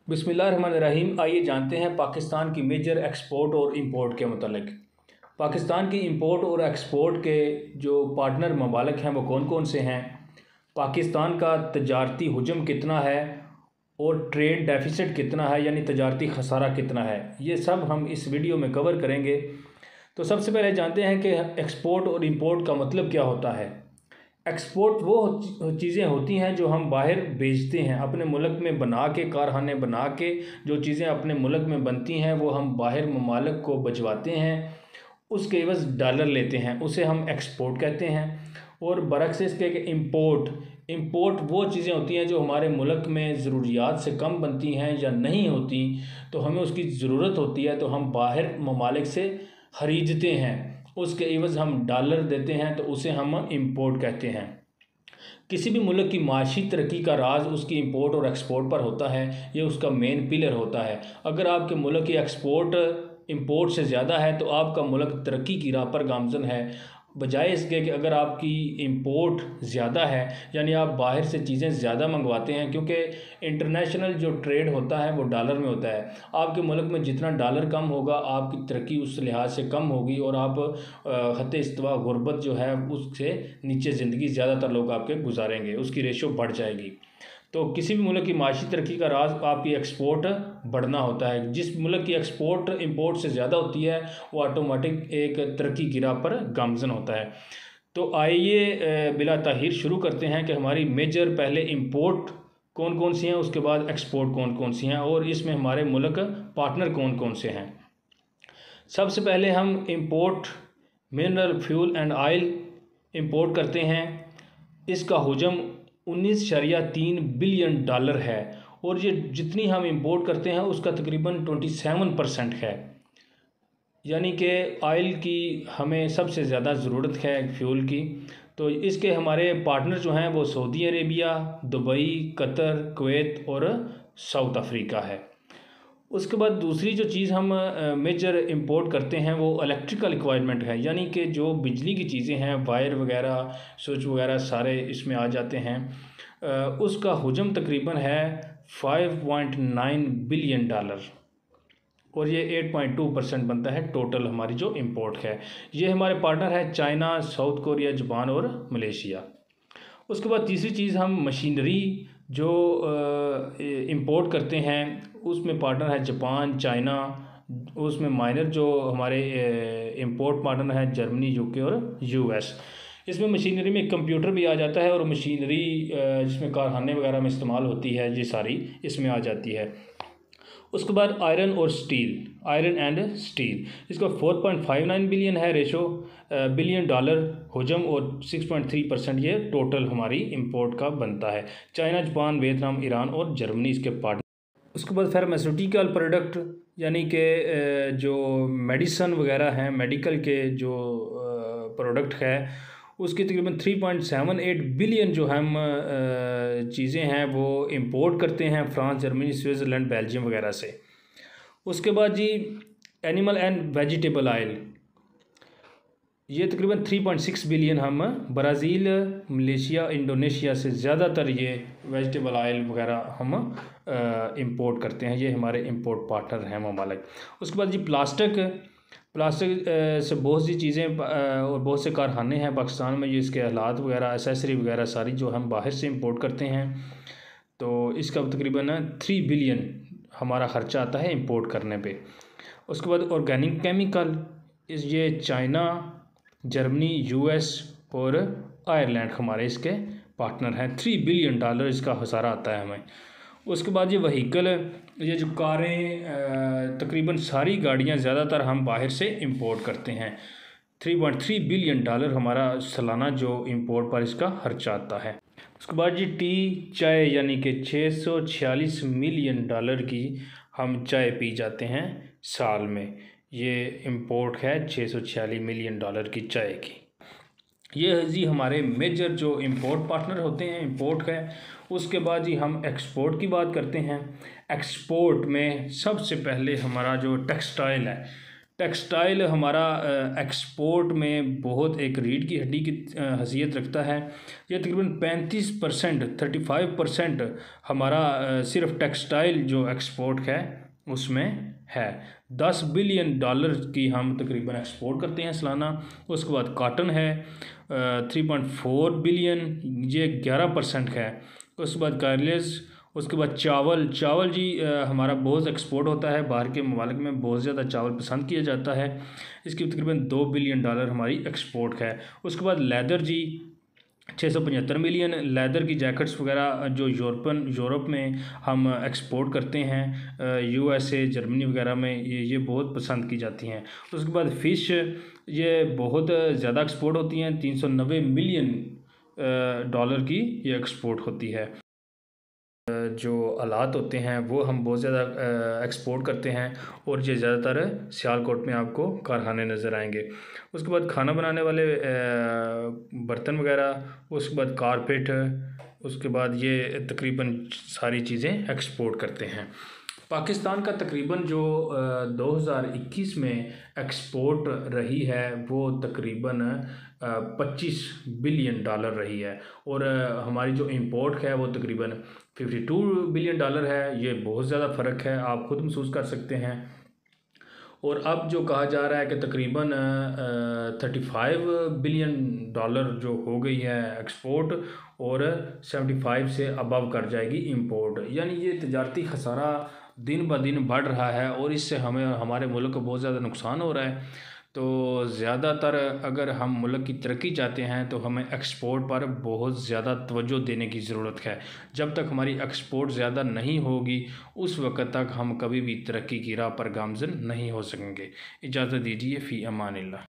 बिस्मिल्लाहिर्रहमानिर्रहीम। आइए जानते हैं पाकिस्तान की मेजर एक्सपोर्ट और इंपोर्ट के मतलब। पाकिस्तान की इंपोर्ट और एक्सपोर्ट के जो पार्टनर ममालिक हैं वो कौन कौन से हैं, पाकिस्तान का तजारती हुजम कितना है और ट्रेड डेफिसिट कितना है यानी तजारती खसारा कितना है, ये सब हम इस वीडियो में कवर करेंगे। तो सबसे पहले जानते हैं कि एक्सपोर्ट और इंपोर्ट का मतलब क्या होता है। एक्सपोर्ट वो चीज़ें होती हैं जो हम बाहर बेचते हैं, अपने मुल्क में बना के, कारखाने बना के जो चीज़ें अपने मुल्क में बनती हैं वो हम बाहर ममालिक को भिजवाते हैं, उसके एवज़ डॉलर लेते हैं, उसे हम एक्सपोर्ट कहते हैं। और बरक्स इसके इंपोर्ट वो चीज़ें होती हैं जो हमारे मुल्क में ज़रूरियात से कम बनती हैं या नहीं होती, तो हमें उसकी ज़रूरत होती है तो हम बाहर ममालिक से ख़रीदते हैं, उसके एवज़ हम डॉलर देते हैं, तो उसे हम इंपोर्ट कहते हैं। किसी भी मुल्क की माशी तरक्की का राज उसकी इंपोर्ट और एक्सपोर्ट पर होता है, ये उसका मेन पिलर होता है। अगर आपके मुल्क की एक्सपोर्ट इंपोर्ट से ज़्यादा है तो आपका मुल्क तरक्की की राह पर गामज़न है, बजाय इसके कि अगर आपकी इंपोर्ट ज़्यादा है यानी आप बाहर से चीज़ें ज़्यादा मंगवाते हैं, क्योंकि इंटरनेशनल जो ट्रेड होता है वो डॉलर में होता है। आपके मुल्क में जितना डॉलर कम होगा आपकी तरक्की उस लिहाज से कम होगी और आप ख़त्ते इस्तिवा गुर्बत जो है उससे नीचे ज़िंदगी ज़्यादातर लोग आपके गुजारेंगे, उसकी रेशो बढ़ जाएगी। तो किसी भी मुल्क की माशी तरक्की का राज आपकी एक्सपोर्ट बढ़ना होता है। जिस मुल्क की एक्सपोर्ट इंपोर्ट से ज़्यादा होती है वो ऑटोमेटिक एक तरक्की की राह पर गामज़न होता है। तो आइए बिला ताहीर शुरू करते हैं कि हमारी मेजर पहले इंपोर्ट कौन कौन सी हैं, उसके बाद एक्सपोर्ट कौन कौन सी हैं और इसमें हमारे मुल्क पार्टनर कौन कौन से हैं। सबसे पहले हम import mineral fuel and oil import करते हैं। इसका हुजम 19.3 बिलियन डॉलर है और ये जितनी हम इंपोर्ट करते हैं उसका तकरीबन 27% है, यानी कि ऑयल की हमें सबसे ज़्यादा ज़रूरत है फ्यूल की। तो इसके हमारे पार्टनर जो हैं वो Saudi Arabia, Dubai, Qatar, Kuwait और साउथ अफ्रीका है। उसके बाद दूसरी जो चीज़ हम मेजर इंपोर्ट करते हैं वो इलेक्ट्रिकल इक्वाइपमेंट है, यानी कि जो बिजली की चीज़ें हैं, वायर वगैरह, स्विच वगैरह सारे इसमें आ जाते हैं। उसका हुजम तकरीबन है 5.9 बिलियन डॉलर और ये 8.2% बनता है टोटल हमारी जो इंपोर्ट है। ये हमारे पार्टनर है चाइना, साउथ कोरिया, जापान और मलेशिया। उसके बाद तीसरी चीज़ हम मशीनरी जो इंपोर्ट करते हैं उसमें पार्टनर है जापान, चाइना। उसमें माइनर जो हमारे इंपोर्ट पार्टनर है जर्मनी, यूके और यूएस। इसमें मशीनरी में कंप्यूटर भी आ जाता है और मशीनरी जिसमें कारखाने वगैरह में इस्तेमाल होती है ये सारी इसमें आ जाती है। उसके बाद आयरन और स्टील, आयरन एंड स्टील, इसका 4.59 बिलियन है रेशो, बिलियन डॉलर हुजम और 6.3% ये टोटल हमारी इंपोर्ट का बनता है। चाइना, जापान, वियतनाम, ईरान और जर्मनी इसके पार्टनर। उसके बाद फार्मास्यूटिकल प्रोडक्ट यानी कि जो मेडिसन वगैरह हैं, मेडिकल के जो प्रोडक्ट है उसकी तकरीबन 3.78 बिलियन जो हम चीज़ें हैं वो इंपोर्ट करते हैं फ्रांस, जर्मनी, स्विट्ज़रलैंड, बेल्जियम वगैरह से। उसके बाद जी एनिमल एंड वेजिटेबल ऑयल, ये तकरीबन 3.6 बिलियन हम ब्राज़ील, मलेशिया, इंडोनेशिया से ज़्यादातर ये वेजिटेबल ऑयल वगैरह हम इंपोर्ट करते हैं। ये हमारे इंपोर्ट पार्टनर हैं ममालिक। उसके बाद जी प्लास्टिक से बहुत सी चीज़ें और बहुत से कारखाने हैं पाकिस्तान में, ये इसके आलात वगैरह, एसेसरी वगैरह सारी जो हम बाहर से इंपोर्ट करते हैं। तो इसका तकरीबन 3 बिलियन हमारा ख़र्चा आता है इंपोर्ट करने पे। उसके बाद ऑर्गेनिक केमिकल, ये चाइना, जर्मनी, यूएस और आयरलैंड हमारे इसके पार्टनर हैं। 3 बिलियन डॉलर इसका खसारा आता है हमें। उसके बाद ये वहीकल, ये जो कारें, तकरीबन सारी गाड़ियां ज़्यादातर हम बाहर से इंपोर्ट करते हैं। 3.3 बिलियन डॉलर हमारा सालाना जो इंपोर्ट पर इसका खर्चा आता है। उसके बाद जी टी, चाय, यानी कि 646 मिलियन डॉलर की हम चाय पी जाते हैं साल में। ये इंपोर्ट है 646 मिलियन डॉलर की चाय की। ये है जी हमारे मेजर जो इंपोर्ट पार्टनर होते हैं, इंपोर्ट है। उसके बाद जी हम एक्सपोर्ट की बात करते हैं। एक्सपोर्ट में सबसे पहले हमारा जो टेक्सटाइल है, टेक्सटाइल हमारा एक्सपोर्ट में बहुत एक रीढ़ की हड्डी की हैसियत रखता है। ये तकरीबन 35%, 35% हमारा सिर्फ टेक्सटाइल जो एक्सपोर्ट है उसमें है। 10 बिलियन डॉलर की हम तकरीबन एक्सपोर्ट करते हैं सालाना। उसके बाद कॉटन है 3.4 बिलियन, ये 11% है। उसके बाद कार्लेज, उसके बाद चावल जी हमारा बहुत एक्सपोर्ट होता है, बाहर के ममालिक में बहुत ज़्यादा चावल पसंद किया जाता है। इसकी तकरीबन 2 बिलियन डॉलर हमारी एक्सपोर्ट है। उसके बाद लेदर जी 675 मिलियन, लेदर की जैकेट्स वगैरह जो यूरोप में हम एक्सपोर्ट करते हैं, यूएसए, जर्मनी वगैरह में ये बहुत पसंद की जाती हैं। उसके बाद फ़िश, ये बहुत ज़्यादा एक्सपोर्ट होती हैं, 390 मिलियन डॉलर की ये एक्सपोर्ट होती है। जो आलात होते हैं वो हम बहुत ज़्यादा एक्सपोर्ट करते हैं और ये ज़्यादातर सियालकोट में आपको कारखाने नज़र आएंगे। उसके बाद खाना बनाने वाले बर्तन वगैरह, उसके बाद कारपेट, उसके बाद ये तकरीबन सारी चीज़ें एक्सपोर्ट करते हैं। पाकिस्तान का तकरीबन जो 2021 में एक्सपोर्ट रही है वो तकरीबन 25 बिलियन डॉलर रही है, और हमारी जो इंपोर्ट है वो तकरीबन 52 बिलियन डॉलर है। ये बहुत ज़्यादा फ़र्क है, आप ख़ुद महसूस कर सकते हैं। और अब जो कहा जा रहा है कि तकरीबन 35 बिलियन डॉलर जो हो गई है एक्सपोर्ट, और 75 से अबव कर जाएगी इंपोर्ट। यानी ये तजारती खसारा दिन ब दिन बढ़ रहा है और इससे हमें हमारे मुल्क को बहुत ज़्यादा नुकसान हो रहा है। तो ज़्यादातर अगर हम मुल्क की तरक्की चाहते हैं तो हमें एक्सपोर्ट पर बहुत ज़्यादा तवज्जो देने की ज़रूरत है। जब तक हमारी एक्सपोर्ट ज़्यादा नहीं होगी उस वक़्त तक हम कभी भी तरक्की की राह पर गामज़न नहीं हो सकेंगे। इजाज़त दीजिए, फ़ी अमानिल्लाह।